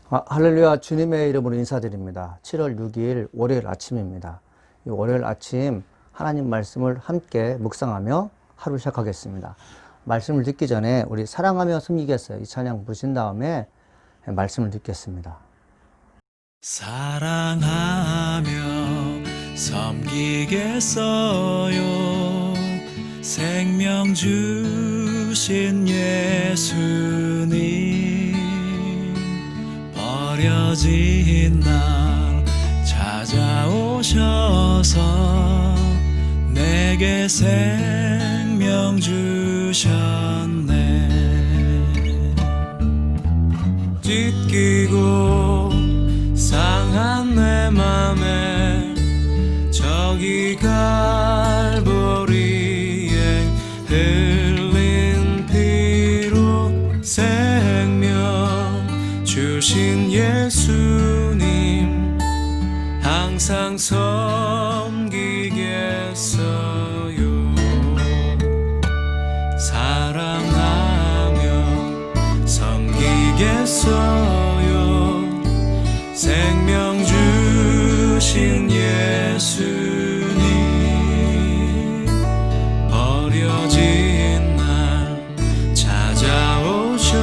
할렐루야. 주님의 이름으로 인사드립니다. 7월 6일 월요일 아침입니다. 이 월요일 아침 하나님 말씀을 함께 묵상하며 하루 시작하겠습니다. 말씀을 듣기 전에 우리 사랑하며 섬기겠어요. 이 찬양 부르신 다음에 말씀을 듣겠습니다. 사랑하며 섬기겠어요. 생명 주신 예수님, 버려진 날 찾아오셔서 내게 생명 주셨네. 찢기고 상한 내 맘에 저기 갈보리에 흘린 피로 생명 주신 예수님, 항상 섬기겠어요. 사랑하며 섬기겠어요. 생명 주신 예수님, 버려진 날 찾아오셔서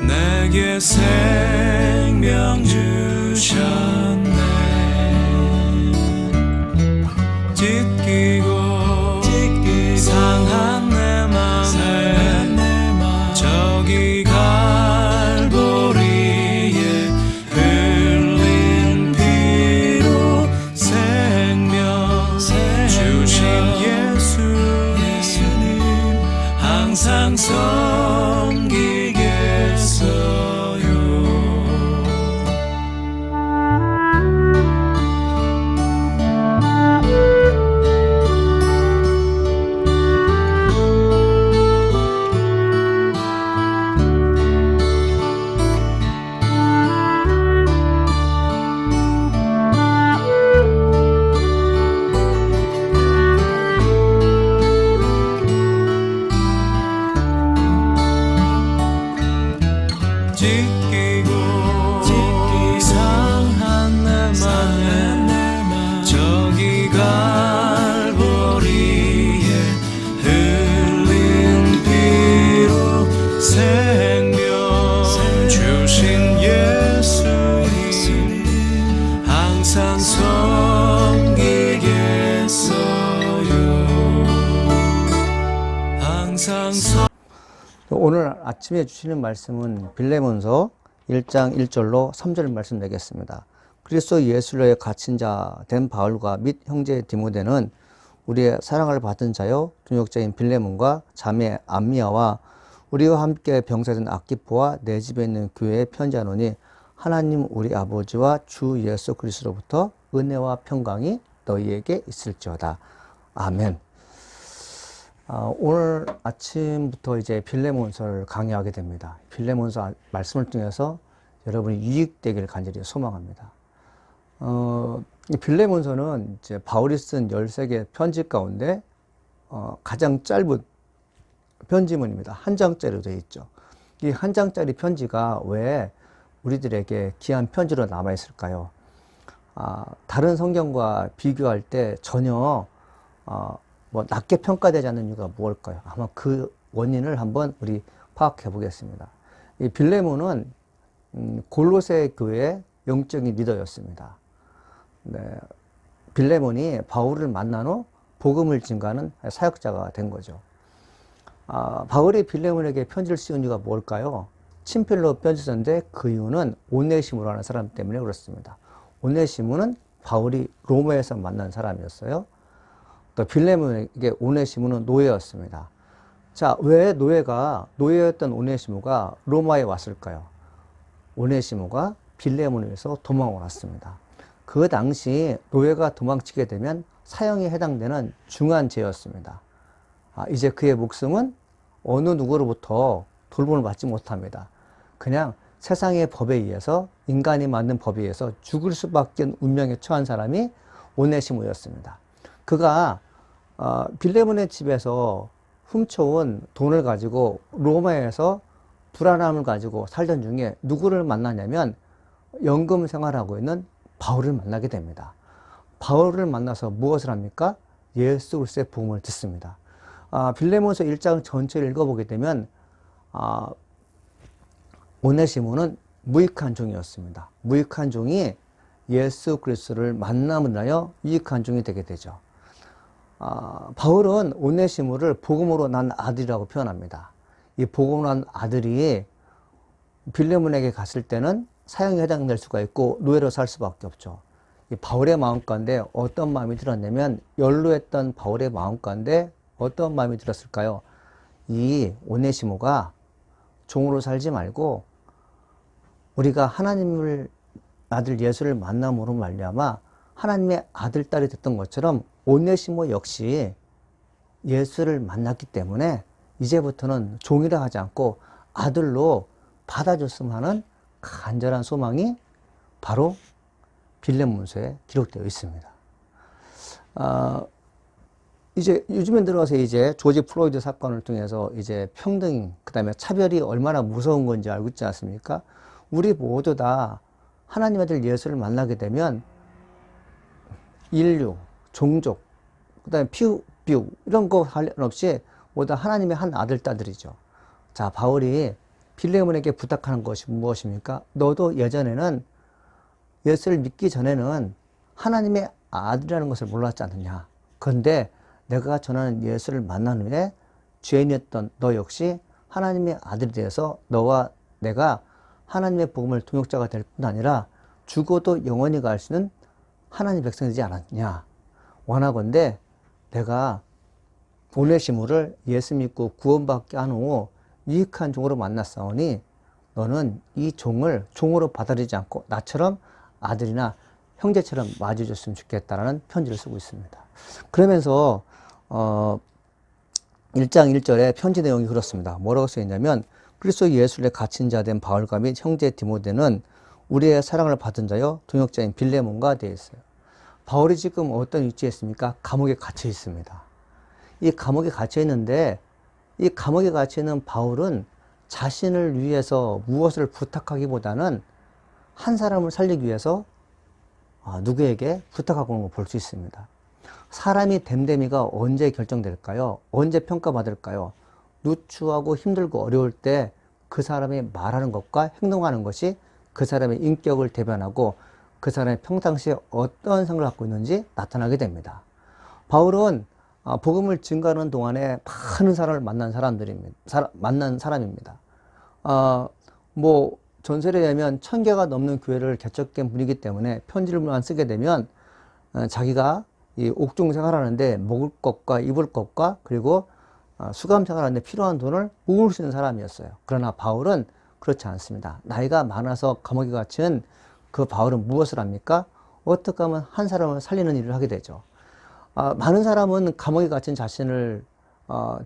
내게 생명 주셨네. 찢기고 상한 내 맘에 저기 갈보리에 흘린 피로 생명 주신 예수님, 항상 섬기겠어요. 찢기고 상한 내 맘에 저기 갈보리에 흘린 피로 생명 주신 예수님, 항상 섬기겠어요. 항상 오늘 아침에 주시는 말씀은 빌레몬서 1장 1절로 3절 말씀 내겠습니다. 그리스도 예수로의 갇힌 자 된 바울과 및 형제 디모데는 우리의 사랑을 받은 자요 동역자인 빌레몬과 자매 암미아와 우리와 함께 병사된 아키포와 내 집에 있는 교회에 편지하노니, 하나님 우리 아버지와 주 예수 그리스도로부터 은혜와 평강이 너희에게 있을지어다. 아멘. 오늘 아침부터 이제 빌레몬서를 강의하게 됩니다. 빌레몬서 말씀을 통해서 여러분이 유익되기를 간절히 소망합니다. 빌레몬서는 이제 바울이 쓴 13개 편지 가운데 가장 짧은 편지문입니다. 한 장짜리로 되어 있죠. 이 한 장짜리 편지가 왜 우리들에게 귀한 편지로 남아 있을까요? 다른 성경과 비교할 때 전혀 낮게 평가되지 않는 이유가 무엇일까요? 아마 그 원인을 한번 우리 파악해 보겠습니다. 이 빌레몬은 골로새 교회의 영적인 리더였습니다. 네, 빌레몬이 바울을 만난 후 복음을 증거하는 사역자가 된 거죠. 바울이 빌레몬에게 편지를 쓰는 이유가 뭘까요? 친필로 편지 썼는데 그 이유는 오네시모라는 사람 때문에 그렇습니다. 오네시모는 바울이 로마에서 만난 사람이었어요. 또 빌레몬에게 오네시모는 노예였습니다. 자, 왜 노예였던 오네시모가 로마에 왔을까요? 오네시모가 빌레몬에 의해서 도망을 왔습니다. 그 당시 노예가 도망치게 되면 사형에 해당되는 중한 죄였습니다. 이제 그의 목숨은 어느 누구로부터 돌봄을 받지 못합니다. 그냥 세상의 법에 의해서, 인간이 만든 법에 의해서 죽을 수밖에 운명에 처한 사람이 오네시모였습니다. 그가 빌레몬의 집에서 훔쳐온 돈을 가지고 로마에서 불안함을 가지고 살던 중에 누구를 만나냐면 연금 생활하고 있는 바울을 만나게 됩니다. 바울을 만나서 무엇을 합니까? 예수 그리스도의 복음을 듣습니다. 빌레몬서 1장 전체를 읽어보게 되면 오네시모는 무익한 종이었습니다. 무익한 종이 예수 그리스도를 만남을 하여 유익한 종이 되게 되죠. 바울은 오네시모를 복음으로 난 아들이라고 표현합니다. 이 복음으로 난 아들이 빌레몬에게 갔을 때는 사형에 해당될 수가 있고 노예로 살 수밖에 없죠. 이 바울의 마음 가운데 어떤 마음이 들었냐면 연로했던 바울의 마음 가운데 어떤 마음이 들었을까요? 이 오네시모가 종으로 살지 말고 우리가 하나님을 아들 예수를 만남으로 말미암아 하나님의 아들 딸이 됐던 것처럼 오네시모 역시 예수를 만났기 때문에 이제부터는 종이라 하지 않고 아들로 받아줬으면 하는 간절한 소망이 바로 빌레몬서에 기록되어 있습니다. 이제 요즘에 들어서 이제 조지 플로이드 사건을 통해서 이제 평등, 그 다음에 차별이 얼마나 무서운 건지 알고 있지 않습니까? 우리 모두 다 하나님의 아들 예수를 만나게 되면 인류, 종족, 그 다음에 비유 이런 거 관련 없이 모두 하나님의 한 아들, 딸들이죠. 자, 바울이 빌레몬에게 부탁하는 것이 무엇입니까? 너도 예전에는 예수를 믿기 전에는 하나님의 아들이라는 것을 몰랐지 않느냐. 그런데 내가 전하는 예수를 만난 후에 죄인이었던 너 역시 하나님의 아들이 되어서 너와 내가 하나님의 복음을 동역자가 될 뿐 아니라 죽어도 영원히 갈 수 있는 하나님의 백성이 되지 않았냐. 원하건대 내가 오네시모를 예수 믿고 구원받게 한 후 유익한 종으로 만났사오니 너는 이 종을 종으로 받아들이지 않고 나처럼 아들이나 형제처럼 맞아줬으면 좋겠다라는 편지를 쓰고 있습니다. 그러면서 1장 1절에 편지 내용이 그렇습니다. 뭐라고 써있냐면 그리스도 예수를 갇힌 자 된 바울과 및 형제 디모데는 우리의 사랑을 받은 자여 동역자인 빌레몬과 되어 있어요. 바울이 지금 어떤 위치에 있습니까? 감옥에 갇혀 있습니다. 이 감옥에 갇혀 있는데 이 감옥에 갇혀 있는 바울은 자신을 위해서 무엇을 부탁하기보다는 한 사람을 살리기 위해서 누구에게 부탁하고 있는 걸 볼 수 있습니다. 사람이 됨됨이가 언제 결정될까요? 언제 평가받을까요? 누추하고 힘들고 어려울 때 그 사람이 말하는 것과 행동하는 것이 그 사람의 인격을 대변하고 그 사람이 평상시에 어떤 생각을 갖고 있는지 나타나게 됩니다. 바울은 복음을 증거하는 동안에 많은 사람을 만난 사람입니다. 전설에 의하면 1000개가 넘는 교회를 개척한 분이기 때문에 편지를만 쓰게 되면 자기가 이 옥중 생활하는데 먹을 것과 입을 것과 그리고 수감 생활하는데 필요한 돈을 모을 수 있는 사람이었어요. 그러나 바울은 그렇지 않습니다. 나이가 많아서 감옥에 갇힌 그 바울은 무엇을 합니까? 어떻게 하면 한 사람을 살리는 일을 하게 되죠. 많은 사람은 감옥에 갇힌 자신을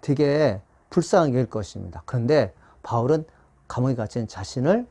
되게 불쌍하게 여길 것입니다. 그런데 바울은 감옥에 갇힌 자신을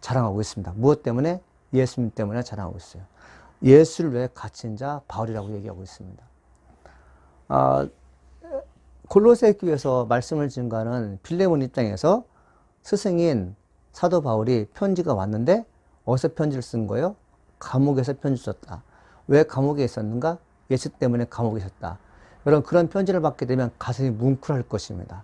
자랑하고 있습니다. 무엇 때문에? 예수님 때문에 자랑하고 있어요. 예수를 위해 갇힌 자 바울이라고 얘기하고 있습니다. 골로새 교회에서 말씀을 증거하는 빌레몬 입장에서 스승인 사도 바울이 편지가 왔는데 어디서 편지를 쓴 거예요? 감옥에서 편지 썼다. 왜 감옥에 있었는가? 예수 때문에 감옥에 있었다. 여러분 그런 편지를 받게 되면 가슴이 뭉클할 것입니다.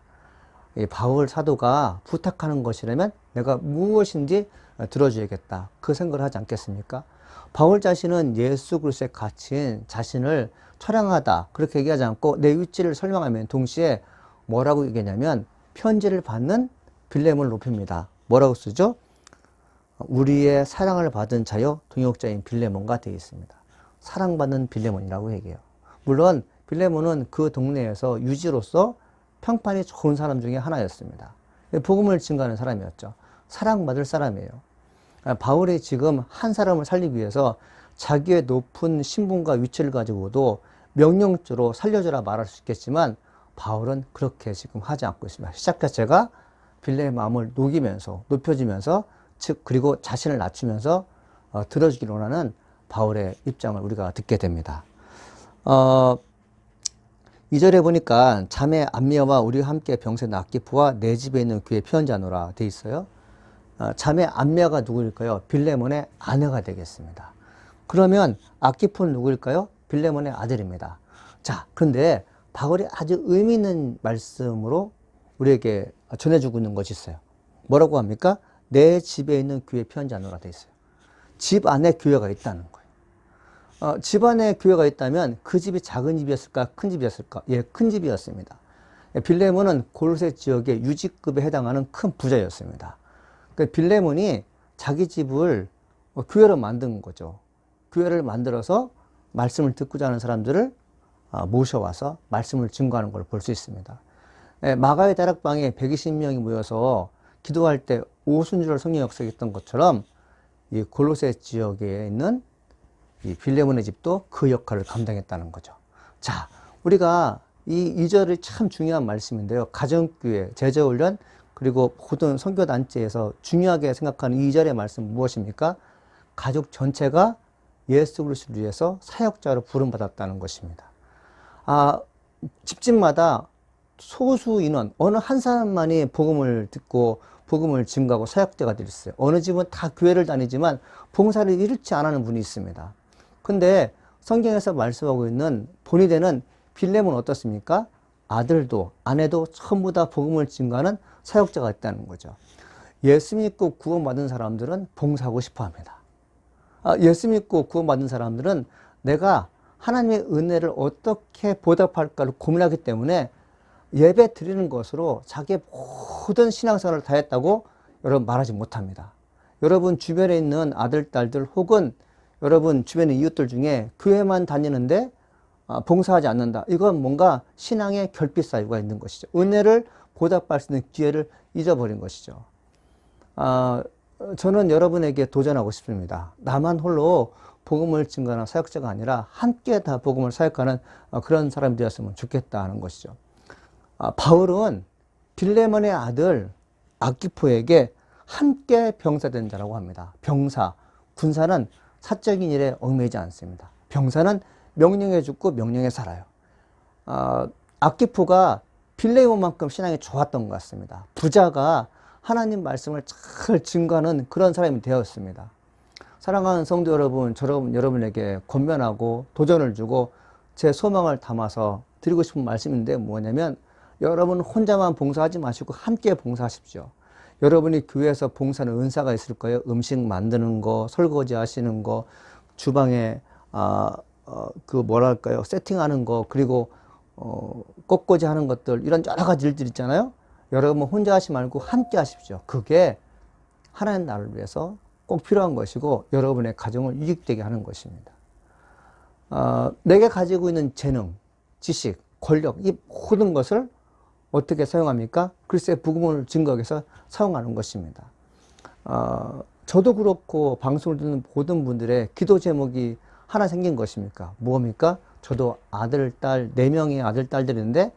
이 바울 사도가 부탁하는 것이라면 내가 무엇인지 들어줘야겠다. 그 생각을 하지 않겠습니까? 바울 자신은 예수 그리스도에 갇힌 자신을 처량하다 그렇게 얘기하지 않고 내 위치를 설명하면 동시에 뭐라고 얘기하냐면 편지를 받는 빌레몬을 높입니다. 뭐라고 쓰죠? 우리의 사랑을 받은 자여 동역자인 빌레몬과 되어 있습니다. 사랑받는 빌레몬이라고 얘기해요. 물론 빌레몬은 그 동네에서 유지로서 평판이 좋은 사람 중에 하나였습니다. 복음을 증거하는 사람이었죠. 사랑받을 사람이에요. 바울이 지금 한 사람을 살리기 위해서 자기의 높은 신분과 위치를 가지고도 명령조로 살려주라 말할 수 있겠지만 바울은 그렇게 지금 하지 않고 있습니다. 시작 자체가 빌레의 마음을 녹이면서 높여주면서 즉 그리고 자신을 낮추면서 들어주기를 원하는 바울의 입장을 우리가 듣게 됩니다. 2절에 보니까 자매 안미아와 우리와 함께 병세는 아키프와 내 집에 있는 교회 편지하노라 돼 있어요. 자매 안미아가 누구일까요? 빌레몬의 아내가 되겠습니다. 그러면 아키프는 누구일까요? 빌레몬의 아들입니다. 자, 그런데 바울이 아주 의미 있는 말씀으로 우리에게 전해주고 있는 것이 있어요. 뭐라고 합니까? 내 집에 있는 교회 편지하노라 돼 있어요. 집 안에 교회가 있다는 거예요. 집 안에 교회가 있다면 그 집이 작은 집이었을까? 큰 집이었을까? 예, 큰 집이었습니다. 빌레몬은 골로새 지역의 유지급에 해당하는 큰 부자였습니다. 빌레몬이 자기 집을 교회로 만든 거죠. 교회를 만들어서 말씀을 듣고자 하는 사람들을 모셔와서 말씀을 증거하는 걸 볼 수 있습니다. 마가의 다락방에 120명이 모여서 기도할 때 오순절 성령 역사했던 것처럼 이 골로새 지역에 있는 이 빌레몬의 집도 그 역할을 감당했다는 거죠. 자, 우리가 이 2절이 참 중요한 말씀인데요. 가정교회, 제자훈련, 그리고 모든 선교단체에서 중요하게 생각하는 2절의 말씀 무엇입니까? 가족 전체가 예수 그리스도를 위해서 사역자로 부름받았다는 것입니다. 집집마다 소수 인원, 어느 한 사람만이 복음을 듣고 복음을 증거하고 사역자가 될 수 있어요. 어느 집은 다 교회를 다니지만 봉사를 잃지 않는 분이 있습니다. 근데 성경에서 말씀하고 있는 본이 되는 빌레몬은 어떻습니까? 아들도 아내도 전부 다 복음을 증거하는 사역자가 있다는 거죠. 예수 믿고 구원받은 사람들은 봉사하고 싶어 합니다. 예수 믿고 구원받은 사람들은 내가 하나님의 은혜를 어떻게 보답할까를 고민하기 때문에 예배 드리는 것으로 자기의 모든 신앙생활을 다했다고 여러분 말하지 못합니다. 여러분 주변에 있는 아들, 딸들 혹은 여러분 주변의 이웃들 중에 교회만 다니는데 봉사하지 않는다. 이건 뭔가 신앙의 결핍 사유가 있는 것이죠. 은혜를 보답할 수 있는 기회를 잊어버린 것이죠. 저는 여러분에게 도전하고 싶습니다. 나만 홀로 복음을 증거하는 사역자가 아니라 함께 다 복음을 사역하는 그런 사람이 되었으면 좋겠다는 것이죠. 바울은 빌레몬의 아들 아키포에게 함께 병사된 자라고 합니다. 병사, 군사는 사적인 일에 얽매이지 않습니다. 병사는 명령에 죽고 명령에 살아요. 아키포가 빌레몬만큼 신앙이 좋았던 것 같습니다. 부자가 하나님 말씀을 잘 증거하는 그런 사람이 되었습니다. 사랑하는 성도 여러분, 여러분에게 권면하고 도전을 주고 제 소망을 담아서 드리고 싶은 말씀인데 뭐냐면 여러분 혼자만 봉사하지 마시고 함께 봉사하십시오. 여러분이 교회에서 봉사하는 은사가 있을 거예요. 음식 만드는 거, 설거지 하시는 거, 주방에 세팅하는 거, 그리고 꽃꽂이 하는 것들, 이런 여러 가지 일들 있잖아요. 여러분 혼자 하지 말고 함께 하십시오. 그게 하나님 나라를 위해서 꼭 필요한 것이고 여러분의 가정을 유익되게 하는 것입니다. 내가 가지고 있는 재능, 지식, 권력, 이 모든 것을 어떻게 사용합니까? 그리스도의 복음을 증거하기 위해서 사용하는 것입니다. 저도 그렇고 방송을 듣는 모든 분들의 기도 제목이 하나 생긴 것입니까? 뭡니까? 저도 아들, 딸, 4명의 아들, 딸들인데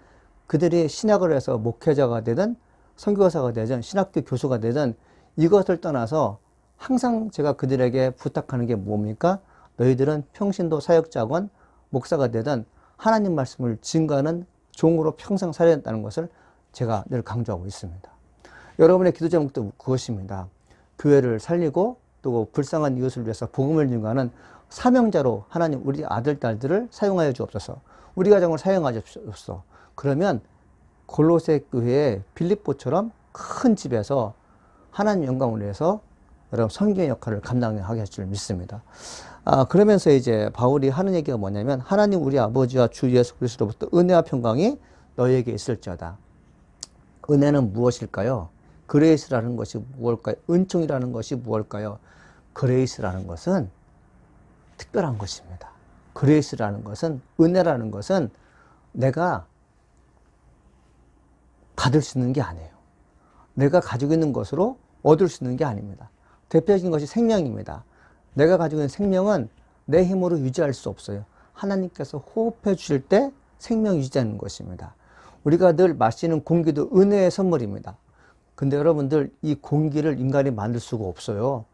그들이 신학을 해서 목회자가 되든 선교사가 되든 신학교 교수가 되든 이것을 떠나서 항상 제가 그들에게 부탁하는 게 뭡니까? 너희들은 평신도 사역자건 목사가 되든 하나님 말씀을 증거하는 종으로 평생 살아야 된다는 것을 제가 늘 강조하고 있습니다. 여러분의 기도 제목도 그것입니다. 교회를 살리고 또 불쌍한 이웃을 위해서 복음을 증거하는 사명자로 하나님 우리 아들, 딸들을 사용하여 주옵소서. 우리 가정을 사용하여 주옵소서. 그러면 골로새 교회의 빌립보처럼 큰 집에서 하나님 영광을 위해서 여러분 선교의 역할을 감당하게 할 줄 믿습니다. 그러면서 이제 바울이 하는 얘기가 뭐냐면 하나님 우리 아버지와 주 예수 그리스도로부터 은혜와 평강이 너희에게 있을지어다. 은혜는 무엇일까요? 그레이스라는 것이 무엇일까요? 은총이라는 것이 무엇일까요? 그레이스라는 것은 특별한 것입니다. 그레이스라는 것은, 은혜라는 것은 내가 받을 수 있는 게 아니에요. 내가 가지고 있는 것으로 얻을 수 있는 게 아닙니다. 대표적인 것이 생명입니다. 내가 가지고 있는 생명은 내 힘으로 유지할 수 없어요. 하나님께서 호흡해 주실 때 생명 유지하는 것입니다. 우리가 늘 마시는 공기도 은혜의 선물입니다. 근데 여러분들 이 공기를 인간이 만들 수가 없어요.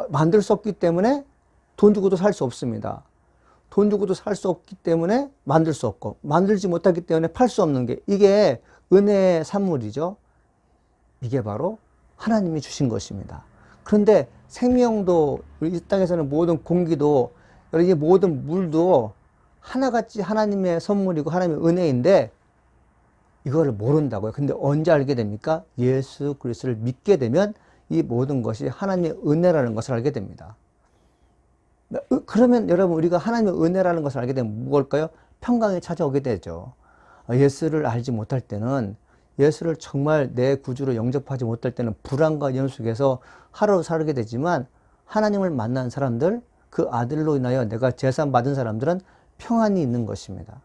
만들 수 없기 때문에 돈 주고도 살 수 없습니다. 돈 주고도 살 수 없기 때문에 만들 수 없고, 만들지 못하기 때문에 팔 수 없는 게, 이게 은혜의 산물이죠. 이게 바로 하나님이 주신 것입니다. 그런데 생명도, 우리 이 땅에서는 모든 공기도, 이 모든 물도 하나같이 하나님의 선물이고 하나님의 은혜인데 이거를 모른다고요. 근데 언제 알게 됩니까? 예수 그리스도를 믿게 되면 이 모든 것이 하나님의 은혜라는 것을 알게 됩니다. 그러면 여러분, 우리가 하나님의 은혜라는 것을 알게 되면 무엇일까요? 평강이 찾아오게 되죠. 예수를 알지 못할 때는, 예수를 정말 내 구주로 영접하지 못할 때는 불안과 염려 속에서 하루 살게 되지만, 하나님을 만난 사람들, 그 아들로 인하여 내가 제산 받은 사람들은 평안이 있는 것입니다.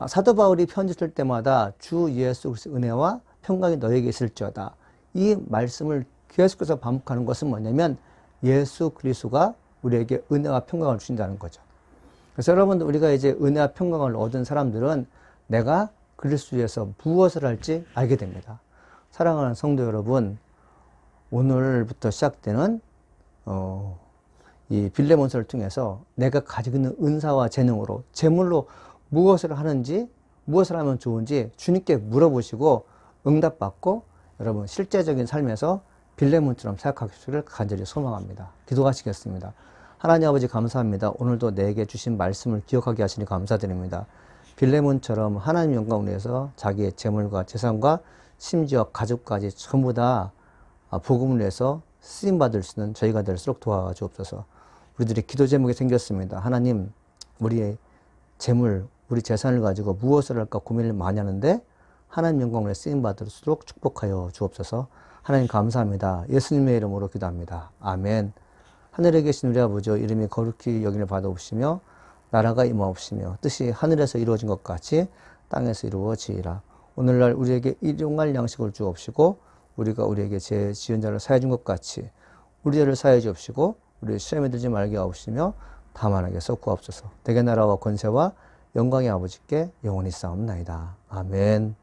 사도 바울이 편지 쓸 때마다 주 예수 그리스도의 은혜와 평강이 너에게 있을지어다, 이 말씀을 계속해서 반복하는 것은 뭐냐면 예수 그리스도가 우리에게 은혜와 평강을 주신다는 거죠. 그래서 여러분들, 우리가 이제 은혜와 평강을 얻은 사람들은 내가 그리스도에서 무엇을 할지 알게 됩니다. 사랑하는 성도 여러분, 오늘부터 시작되는 이 빌레몬서를 통해서 내가 가지고 있는 은사와 재능으로, 재물로 무엇을 하는지, 무엇을 하면 좋은지 주님께 물어보시고 응답받고 여러분 실제적인 삶에서 빌레몬처럼 생각하시기를 간절히 소망합니다. 기도하시겠습니다. 하나님 아버지, 감사합니다. 오늘도 내게 주신 말씀을 기억하게 하시니 감사드립니다. 빌레몬처럼 하나님 영광을 위해서 자기의 재물과 재산과 심지어 가족까지 전부 다 복음을 위해서 쓰임받을 수 있는 저희가 될수록 도와주옵소서. 우리들이 기도 제목이 생겼습니다. 하나님, 우리의 재물, 우리 재산을 가지고 무엇을 할까 고민을 많이 하는데 하나님 영광을 쓰임받을수록 축복하여 주옵소서. 하나님 감사합니다. 예수님의 이름으로 기도합니다. 아멘. 하늘에 계신 우리 아버지, 이름이 거룩히 여김을 받아옵시며 나라가 임하옵시며 뜻이 하늘에서 이루어진 것 같이 땅에서 이루어지이라. 오늘날 우리에게 일용할 양식을 주옵시고 우리가 우리에게 죄 지은 자를 사해 준 것 같이 우리 죄를 사해 주옵시고 우리 시험에 들지 말게 하옵시며 다만 하게서 구하옵소서. 대개 나라와 권세와 영광의 아버지께 영원히 싸움나이다. 아멘.